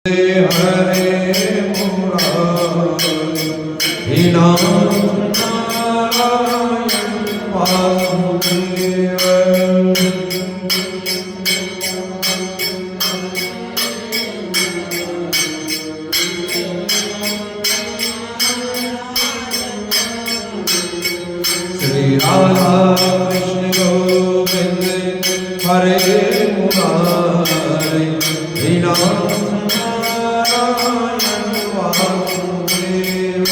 हरे मुरारी नाथ नारायण वासुदेव। श्री राधा कृष्ण गोविंद हरे मुरारी नाथ नारायण वासुदेव।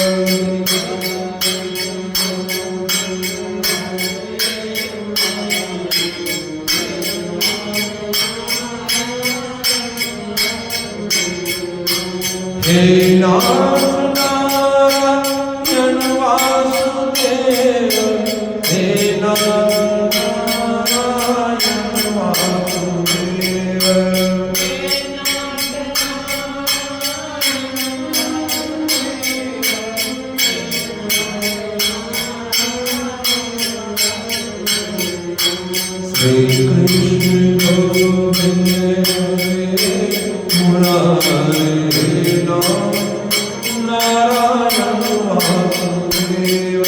हे नाथ नारायण वासुदेव, हे नाथ नारायण वासुदेव। श्री कृष्ण गोविंद हरे मुरारी नाथ नारायण वासुदेव।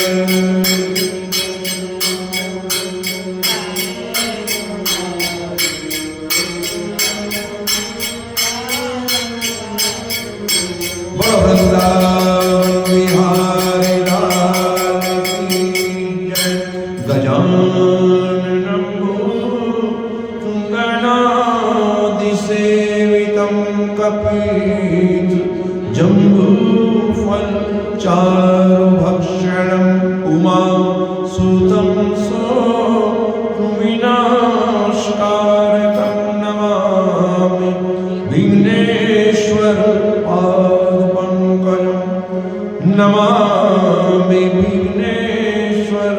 बोलो वृंदावन बिहारी लाल की जय। गजाननं गणाधिसेवितं कपित जम्बूफलचारुभक्षणम् उमासुतं विनाशकारकं नमामि विघ्नेश्वर पादपङ्कजं। नमामि विघ्नेश्वर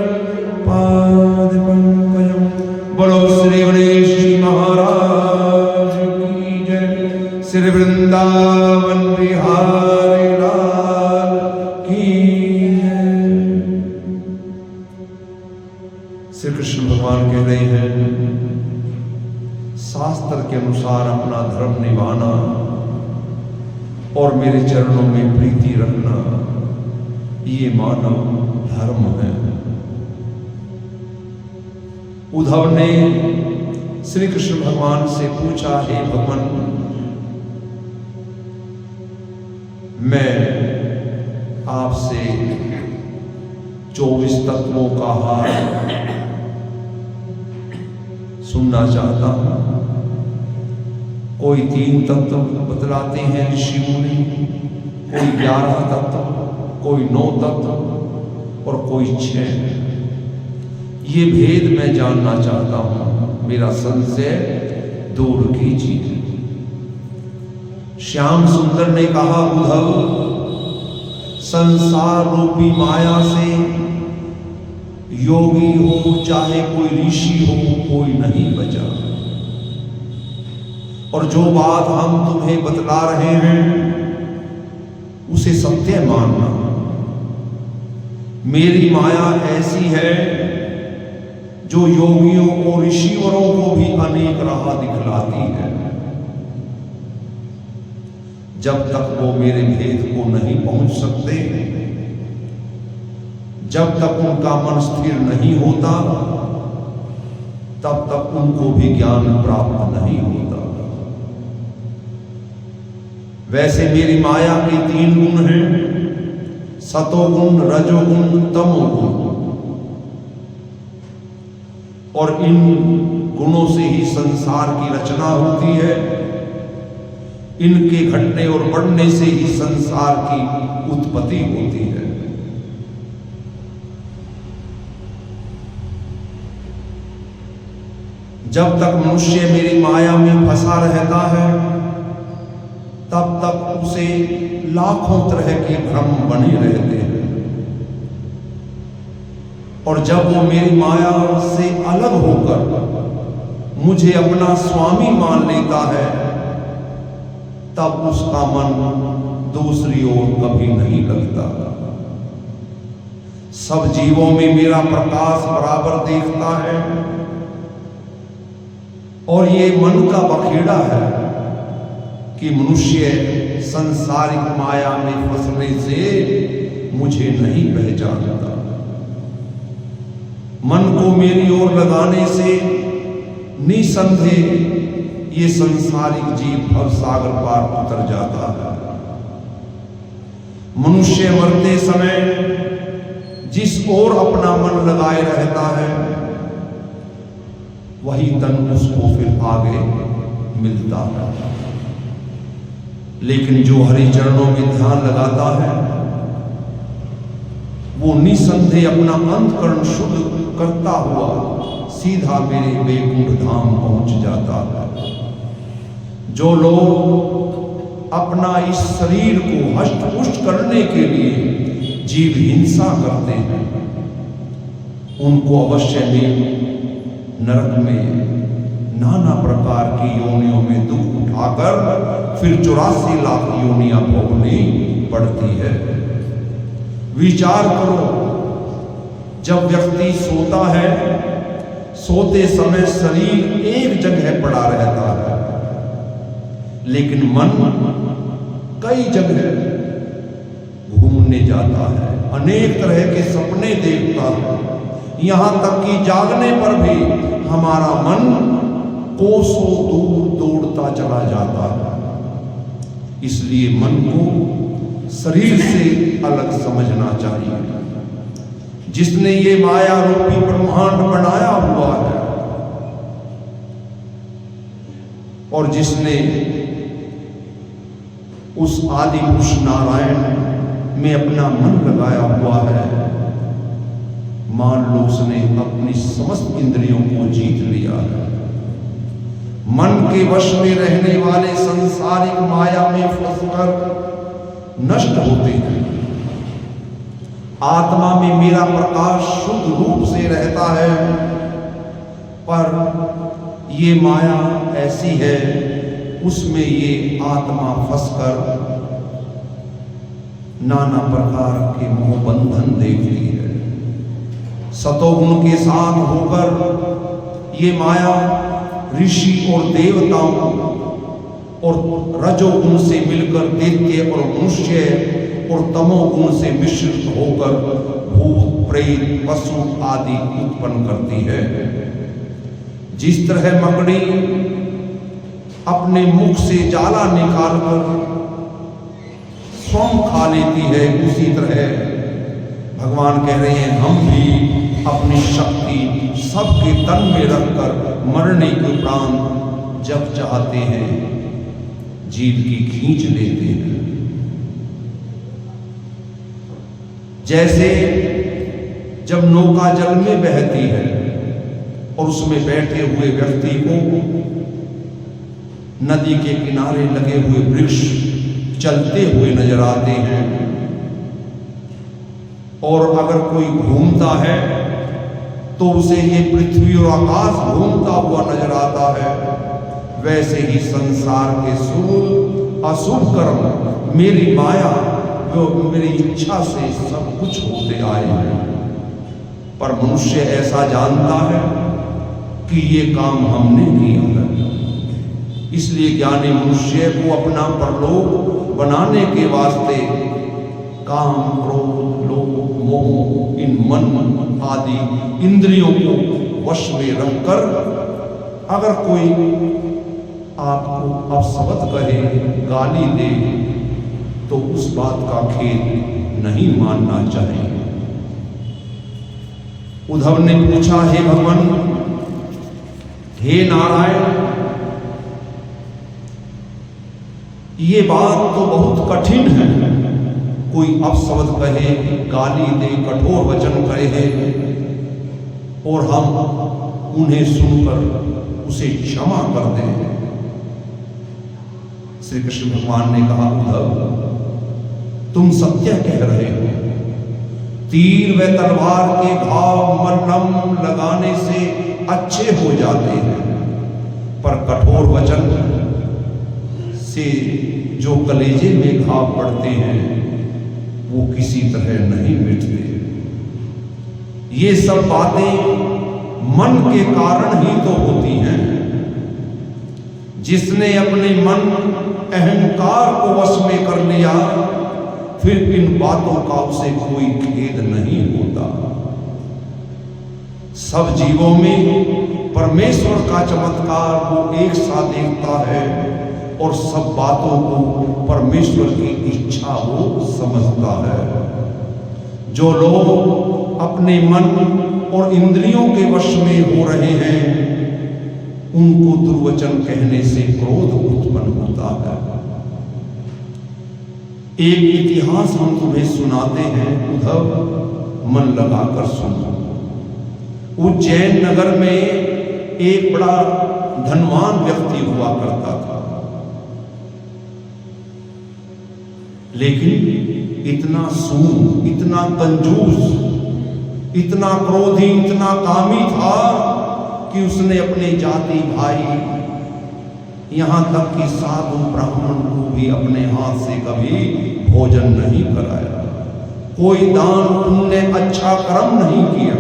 पादपङ्कजं। बोलो श्री गणेश जी महाराज की जय। श्री वृंदावन बिहारी लाल की जय। श्री कृष्ण भगवान कह रहे हैं, शास्त्र के अनुसार अपना धर्म निभाना और मेरे चरणों में प्रीति रखना, ये मानव धर्म है। उद्धव ने श्री कृष्ण भगवान से पूछा, हे भगवान, मैं आपसे 24 तत्वों का हार सुनना चाहता हूं। कोई 3 तत्व बतलाते हैं ऋषि मुनि, कोई 11 तत्व, कोई 9 तत्व और कोई 6। ये भेद मैं जानना चाहता हूं, मेरा संशय दूर कीजिए। श्याम सुंदर ने कहा, उद्धव, संसार रूपी माया से योगी हो चाहे कोई ऋषि हो, कोई नहीं बचा। और जो बात हम तुम्हें बतला रहे हैं उसे सत्य मानना। मेरी माया ऐसी है जो योगियों और ऋषिवरों को भी अनेक राह दिखलाती है। जब तक वो मेरे भेद को नहीं पहुंच सकते, जब तक उनका मन स्थिर नहीं होता, तब तक उनको भी ज्ञान प्राप्त नहीं होता। वैसे मेरी माया के 3 गुण हैं, सतोगुण, रजोगुण, तमोगुण। और इन गुणों से ही संसार की रचना होती है। इनके घटने और बढ़ने से ही संसार की उत्पत्ति होती है। जब तक मनुष्य मेरी माया में फंसा रहता है, तब तक उसे लाखों तरह के भ्रम बने रहते हैं। और जब वो मेरी माया से अलग होकर मुझे अपना स्वामी मान लेता है, तब उसका मन दूसरी ओर कभी नहीं लगता। सब जीवों में मेरा प्रकाश बराबर देखता है और ये मन का बखेड़ा है। कि मनुष्य संसारिक माया में फंसने से मुझे नहीं पहचानता। मन को मेरी ओर लगाने से निसंदेह ये संसारिक जीव भवसागर पार उतर जाता है। मनुष्य मरते समय जिस ओर अपना मन लगाए रहता है वही तन उसको फिर आगे मिलता है। लेकिन जो हरि चरणों में ध्यान लगाता है वो निसंदेह अपना अंतकरण शुद्ध करता हुआ सीधा मेरे वैकुंठ धाम पहुंच जाता है। जो लोग अपना इस शरीर को हष्ट पुष्ट करने के लिए जीव हिंसा करते हैं उनको अवश्य में नरक में नाना प्रकार की योनियों में दुख उठाकर फिर 84 लाख योनियां भोगनी पड़ती है। विचार करो, जब व्यक्ति सोता है सोते समय शरीर एक जगह पड़ा रहता है लेकिन मन कई जगह घूमने जाता है, अनेक तरह के सपने देखता है। यहां तक कि जागने पर भी हमारा मन कोसों दूर दौड़ता चला जाता है। इसलिए मन को शरीर से अलग समझना चाहिए। जिसने ये माया रूपी ब्रह्मांड बनाया हुआ है और जिसने उस आदि पुरुष नारायण में अपना मन लगाया हुआ है, मान लो उसने अपनी समस्त इंद्रियों को जीत लिया है। मन के वश में रहने वाले संसारिक माया में फंसकर नष्ट होते हैं। आत्मा में मेरा प्रकाश शुद्ध रूप से रहता है, पर ये माया ऐसी है उसमें ये आत्मा फंसकर नाना प्रकार के मोह बंधन देखती है। सतोगुण के साथ होकर ये माया ऋषि और देवताओं और रजोगुण से मिलकर दैत्य और मनुष्य और तमोगुण से मिश्रित होकर भूत प्रेत पशु आदि उत्पन्न करती है। जिस तरह मकड़ी अपने मुख से जाला निकालकर स्वयं खा लेती है, उसी तरह भगवान कह रहे हैं हम भी अपनी शक्ति सबके तन में रखकर मरने के उपरांत जब चाहते हैं जीव की खींच लेते हैं। जैसे जब नौका जल में बहती है और उसमें बैठे हुए व्यक्ति को नदी के किनारे लगे हुए वृक्ष चलते हुए नजर आते हैं और अगर कोई घूमता है तो उसे ये पृथ्वी और आकाश घूमता हुआ नजर आता है, वैसे ही संसार के शुभ अशुभ कर्म मेरी माया जो मेरी इच्छा से सब कुछ होते आए हैं। पर मनुष्य ऐसा जानता है कि ये काम हमने किया है। इसलिए ज्ञानी मनुष्य को अपना परलोक बनाने के वास्ते काम क्रोध लोभ मोह इन मन आदि इंद्रियों को वश में रखकर अगर कोई आपको अपशब्द कहे गाली दे तो उस बात का खेद नहीं मानना चाहिए। उद्धव ने पूछा, हे भगवान, हे नारायण, ये बात तो बहुत कठिन है। कोई अपशब्द कहे, गाली दे, कठोर वचन कहे और हम उन्हें सुनकर उसे क्षमा कर दें। श्री कृष्ण भगवान ने कहा, उद्धव तुम सत्य कह रहे हो। तीर व तलवार के घाव मलहम लगाने से अच्छे हो जाते हैं, पर कठोर वचन से जो कलेजे में घाव पड़ते हैं वो किसी तरह नहीं मिटते। ये सब बातें मन के कारण ही तो होती हैं। जिसने अपने मन अहंकार को वश में कर लिया, फिर इन बातों का उसे कोई खेद नहीं होता। सब जीवों में परमेश्वर का चमत्कार वो एक साथ देखता है और सब बातों को परमेश्वर की इच्छा वो समझता है। जो लोग अपने मन और इंद्रियों के वश में हो रहे हैं, उनको दुर्वचन कहने से क्रोध उत्पन्न होता है। एक इतिहास हम तुम्हें सुनाते हैं, उद्धव, मन लगाकर सुनो। उज्जैन नगर में एक बड़ा धनवान व्यक्ति हुआ करता था, लेकिन इतना सूद, इतना कंजूस, इतना क्रोधी, इतना कामी था कि उसने अपने जाति भाई, यहां तक कि साधु ब्राह्मण को भी अपने हाथ से कभी भोजन नहीं कराया। कोई दान पुण्य अच्छा कर्म नहीं किया।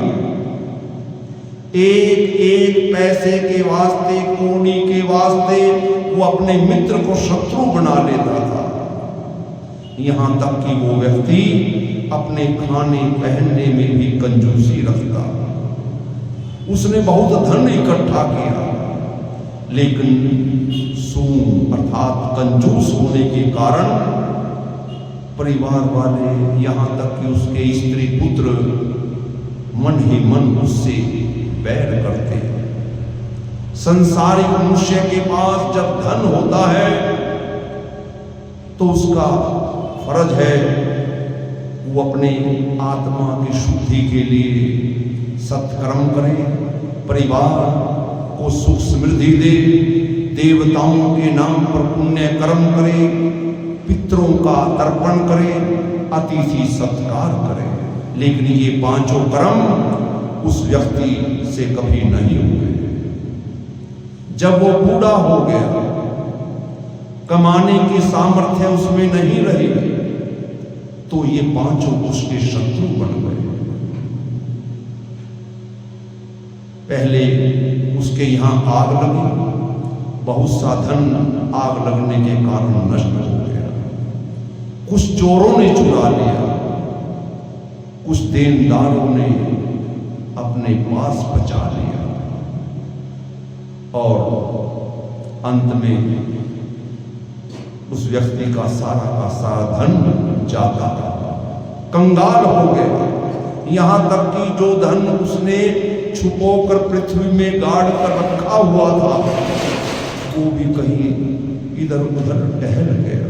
एक एक पैसे के वास्ते, कौड़ी के वास्ते वो अपने मित्र को शत्रु बना लेता था। यहां तक कि वो व्यक्ति अपने खाने पहनने में भी कंजूसी रखता। उसने बहुत धन इकट्ठा किया, लेकिन सूम अर्थात कंजूस होने के कारण परिवार वाले, यहां तक कि उसके स्त्री पुत्र मन ही मन उससे बैर करते। संसारिक मनुष्य के पास जब धन होता है तो उसका फर्ज है वो अपने आत्मा की शुद्धि के लिए सत्कर्म करे, परिवार को सुख समृद्धि दे, देवताओं के नाम पर पुण्य कर्म करे, पितरों का तर्पण करे, अतिथि सत्कार करे। लेकिन ये पांचों कर्म उस व्यक्ति से कभी नहीं हुए। जब वो बूढ़ा हो गया, कमाने की सामर्थ्य उसमें नहीं रही, तो ये पांचों उसके शत्रु बन गए। पहले उसके यहां आग लगी, बहुत सा धन आग लगने के कारण नष्ट हो गया। कुछ चोरों ने चुरा लिया, कुछ देनदारों ने अपने पास बचा लिया, और अंत में उस व्यक्ति का सारा धन जाता रहा, कंगाल हो गया। यहां तक कि जो धन उसने छुपोकर पृथ्वी में गाड़ कर रखा हुआ था, वो भी कहीं इधर उधर टहल गया।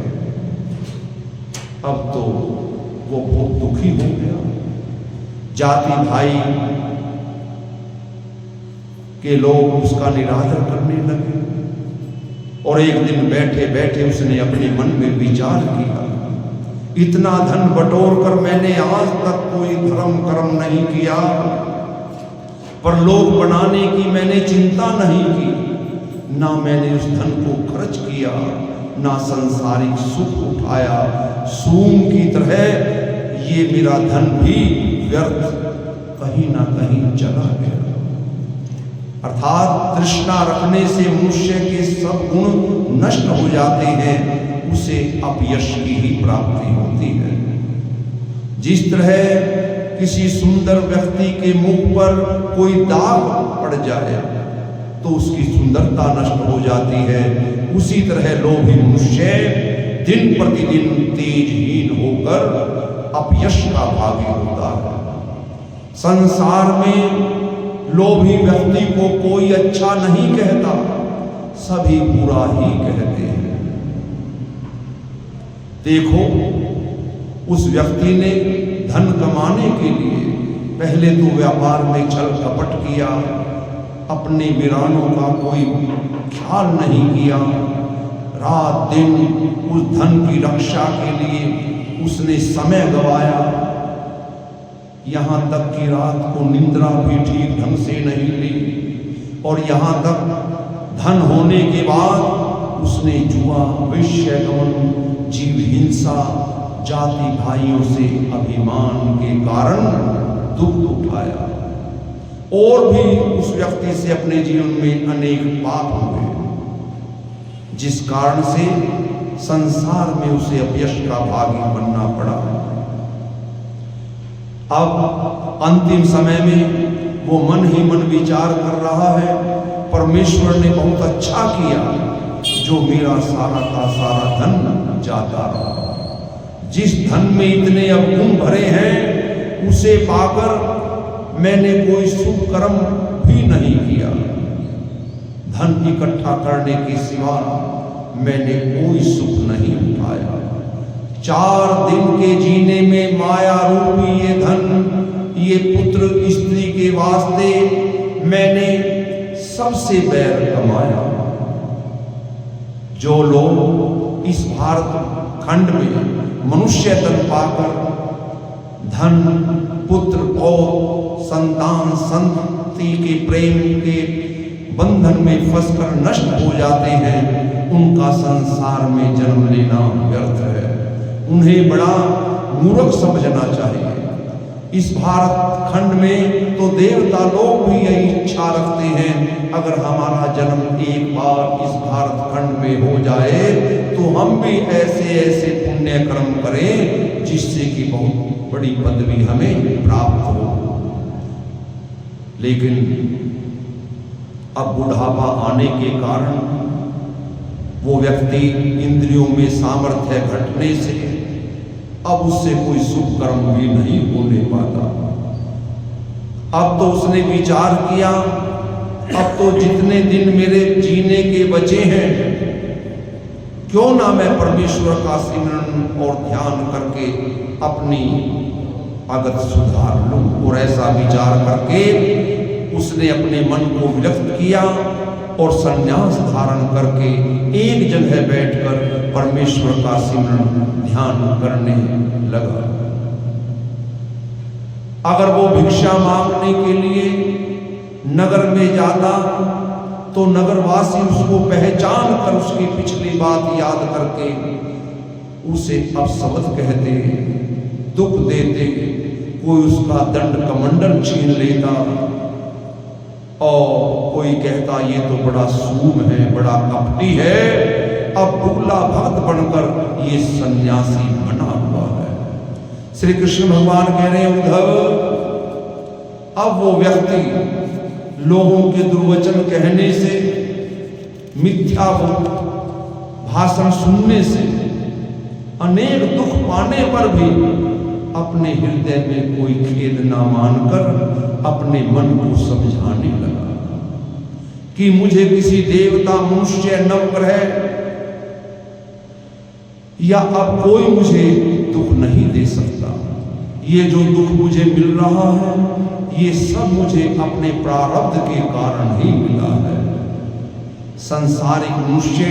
अब तो वो बहुत दुखी हो गया। जाति भाई के लोग उसका निरादर करने लगे, और एक दिन बैठे बैठे उसने अपने मन में विचार किया, इतना धन बटोर कर मैंने आज तक कोई धर्म कर्म नहीं किया, पर लोग बनाने की मैंने चिंता नहीं की, ना मैंने उस धन को खर्च किया, ना संसारिक सुख उठाया। सूम की तरह ये मेरा धन भी व्यर्थ कहीं ना कहीं चला गया। अर्थात तृष्णा रखने से मनुष्य के सब गुण नष्ट हो जाते हैं, उसे अपयश की ही प्राप्ति होती है। जिस तरह किसी सुंदर व्यक्ति के मुख पर कोई दाग पड़ जाए तो उसकी सुंदरता नष्ट हो जाती है, उसी तरह लोभी मनुष्य दिन प्रतिदिन तेजहीन होकर अपयश का भागी होता है। संसार में लोभी व्यक्ति को कोई अच्छा नहीं कहता, सभी बुरा ही कहते हैं। देखो, उस व्यक्ति ने धन कमाने के लिए पहले तो व्यापार में छल कपट किया, अपने वीरानों का कोई ख्याल नहीं किया, रात दिन उस धन की रक्षा के लिए उसने समय गंवाया। यहाँ तक कि रात को निंद्रा भी ठीक ढंग से नहीं ली, और यहाँ तक धन होने के बाद उसने जुआ, वैश्यगमन, जीव हिंसा, जाति भाइयों से अभिमान के कारण दुख उठाया, और भी उस व्यक्ति से अपने जीवन में अनेक पाप हुए। जिस कारण से संसार में उसे अपयश का भागी बनना पड़ा। अब अंतिम समय में वो मन ही मन विचार कर रहा है, परमेश्वर ने बहुत अच्छा किया जो मेरा सारा का सारा धन जाता रहा। जिस धन में इतने अवगुण भरे हैं उसे पाकर मैंने कोई शुभ कर्म भी नहीं किया। धन इकट्ठा करने के सिवा मैंने कोई सुख नहीं उठाया। 4 दिन के जीने में माया रूपी ये धन, ये पुत्र स्त्री के वास्ते मैंने सबसे बैर कमाया। जो लोग इस भारत खंड में मनुष्य तन पाकर धन, पुत्र और संतान, संतति के प्रेम के बंधन में फंसकर नष्ट हो जाते हैं, उनका संसार में जन्म लेना व्यर्थ है। उन्हें बड़ा मूर्ख समझना चाहिए। इस भारत खंड में तो देवता लोग भी यही इच्छा रखते हैं, अगर हमारा जन्म एक बार इस भारत खंड में हो जाए तो हम भी ऐसे ऐसे पुण्य कर्म करें जिससे कि बहुत बड़ी पदवी हमें प्राप्त हो। लेकिन अब बुढ़ापा आने के कारण वो व्यक्ति इंद्रियों में सामर्थ्य घटने से अब उससे कोई शुभ कर्म भी नहीं होने पाता। अब तो उसने विचार किया, अब तो जितने दिन मेरे जीने के बचे हैं, क्यों ना मैं परमेश्वर का सिमरन और ध्यान करके अपनी आदत सुधार लूं। और ऐसा विचार करके उसने अपने मन को विरक्त किया और संन्यास धारण करके एक जगह बैठकर परमेश्वर का सिमरन ध्यान करने लगा। अगर वो भिक्षा मांगने के लिए नगर में जाता तो नगरवासी उसको पहचान कर उसकी पिछली बात याद करके उसे अपशब्द कहते, दुख देते, कोई उसका दंड कमंडल छीन लेता और कोई कहता ये तो बड़ा सूम है, बड़ा कपटी है, अब बुगला भक्त बनकर ये सन्यासी बना हुआ है। श्री कृष्ण भगवान कह रहे हैं उद्धव, अब वो व्यक्ति लोगों के दुर्वचन कहने से, मिथ्या भाषण सुनने से, अनेक दुख पाने पर भी अपने हृदय में कोई खेद ना मानकर अपने मन को समझाने लगा कि मुझे किसी देवता, मनुष्य, नवग्रह या अब कोई मुझे दुख नहीं दे सकता। ये जो दुख मुझे मिल रहा है ये सब मुझे अपने प्रारब्ध के कारण ही मिला है। संसारिक मनुष्य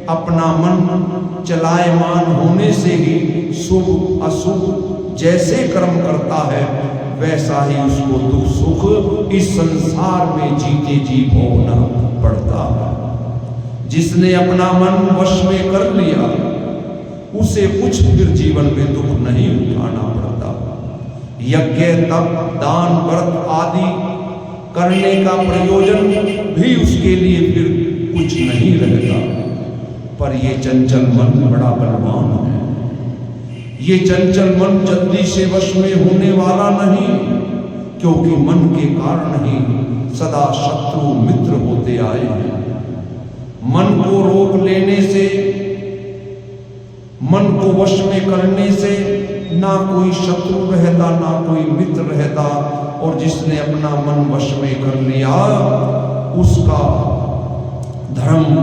अपना मन चलायमान होने से ही शुभ अशुभ जैसे कर्म करता है वैसा ही उसको दुख सुख इस संसार में जीते जी भोगना पड़ता है। जिसने अपना मन वश में कर लिया उसे कुछ फिर जीवन में दुख नहीं उठाना पड़ता। यज्ञ, तप, दान, व्रत आदि करने का प्रयोजन भी उसके लिए फिर कुछ नहीं रहेगा। पर ये चंचल मन बड़ा बलवान है। ये चंचल मन जल्दी से वश में होने वाला नहीं, क्योंकि मन के कारण ही सदा शत्रु मित्र होते आए हैं। मन को रोक लेने से, मन को वश में करने से ना कोई शत्रु रहता ना कोई मित्र रहता, और जिसने अपना मन वश में कर लिया उसका धर्म,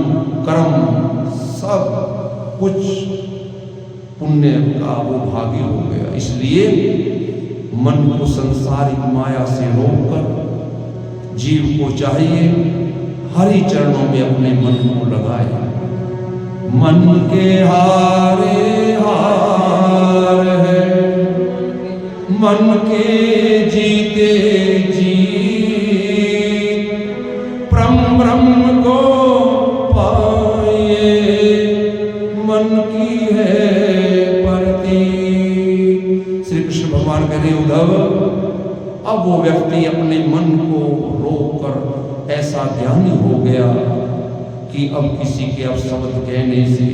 कर्म, सब कुछ पुण्य का वो भागी हो गया। इसलिए मन को संसारिक माया से रोककर जीव को चाहिए हरि चरणों में अपने मन को लगाए। मन के हारे हार है, मन के जीते जीत, ब्रह्म को पाए मन की है परती। श्री कृष्ण भगवान कह रहे उद्धव, अब वो व्यक्ति अपने मन को रोककर ऐसा ज्ञानी हो गया कि अब किसी के अपशब्द कहने से,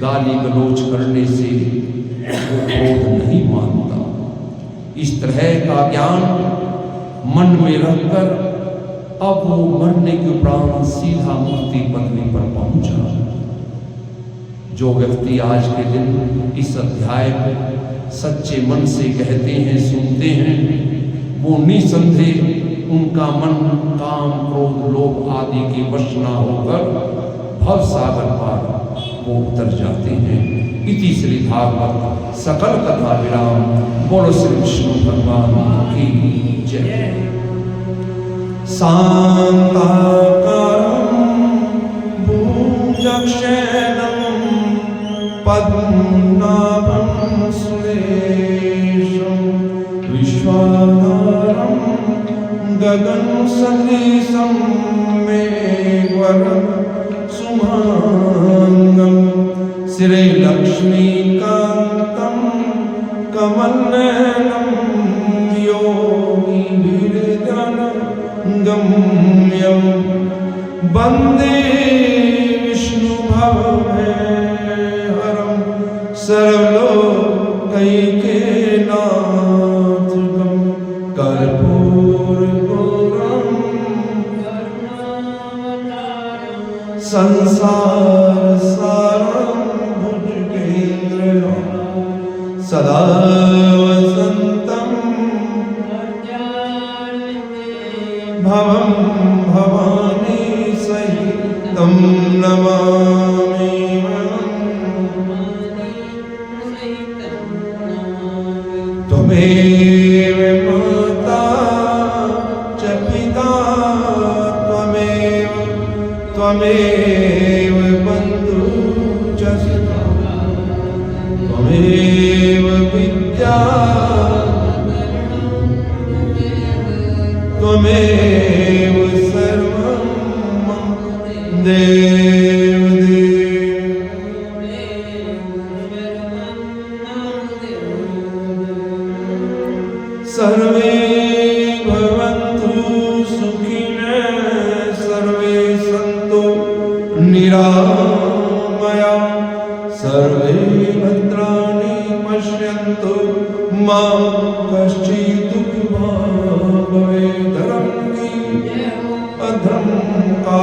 गाली गलौज करने से वो क्रोध नहीं मानता। इस तरह का ज्ञान मन में रखकर अब वो मरने के उपरांत सीधा मुक्ति पदवी पर पहुंचा। जो व्यक्ति आज के दिन इस अध्याय को सच्चे मन से कहते हैं, सुनते हैं, वो निसंदेह उनका मन काम क्रोध लोभ आदि के वश न होकर भव सागर पार वो उतर जाते हैं। इति श्री भागवत सकल कथा विराम। बोलो श्री विष्णु भगवान की जय। शांताकारं भुजगशयनं पद्मनाभं सुरेशं विश्वाधारं गगनसदृशं मेघवर्णं शुभांगं श्रीलक्ष्मीकान्तं कमलनयनं गम्यं वन्दे विष्णुभवभयहरं सर्वलोकैकनाथं कर्पूरगौरं संसारसारं भुजगेन्द्रं सदा वसन्तं भवं भवानी सहितं नमामि। त्वमेव माता च पिता त्वमेव बन्धु च सखा त्वमेव विद्या त्वमेव सर्वं मम देव सर्वे भवन्तु सुखिनः सर्वे सन्तु निरामया सर्वे भद्राणि पश्यन्तु मा कश्चित् दुःखभाग् भवेत्। धर्म की अधर्म का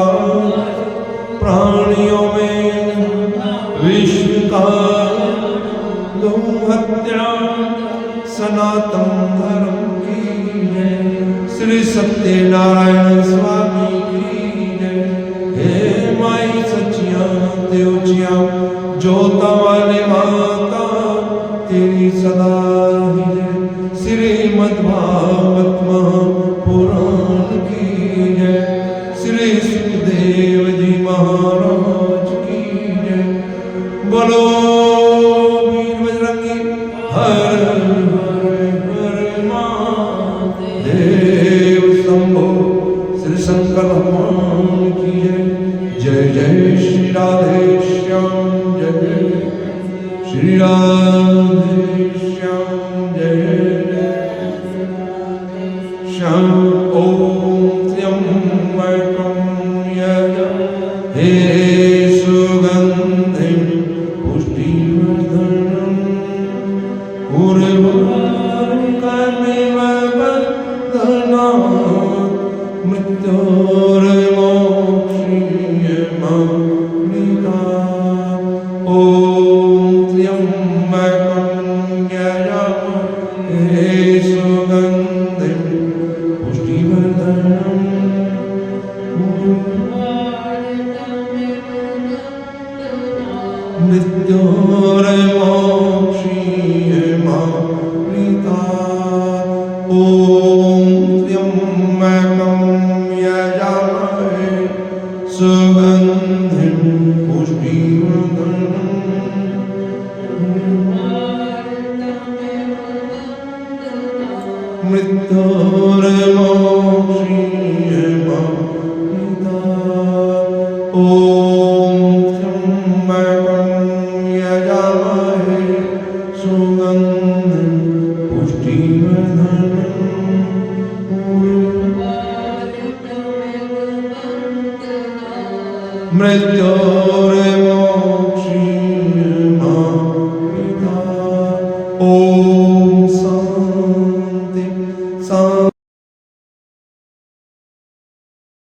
प्राणियों में विश्व का गौ हत्या सनातन धर्म की जय। श्री सत्यनारायण स्वामी की जय। हे माई सचिया त्योचिया जोता वाले माता तेरी सदा ही जय। श्रीमद्भागवत महापुराण की जय। श्री सुखदेव जी महाराज की जय। बोलो वीर बजरंगी हर शंकर भगवान की जय। जय जय श्री राधे श्याम जय श्री राधे श्याम जय श्याम। ओम त्र्यंबकं यजामहे सुगंधिं पुष्टिवर्धनम् उर्वारुकमिव बन्धनात् मृत्योर्मोक्षीयमामृतात्। ॐ त्र्यंबकं यजामहे सुगन्धिं पुष्टिवर्धनम् मृत्योर्मोक्षीयमामृतात्। ॐ त्र्यंबकं यजामहे सुगन्धिं पुष्टिवर्धनम् मृत्योर्मोक्षीयमामृतात्। ॐ त्र्यंबकं यजामहे सुगन्धिं पुष्टिवर्धनम् ओम शांति शांति।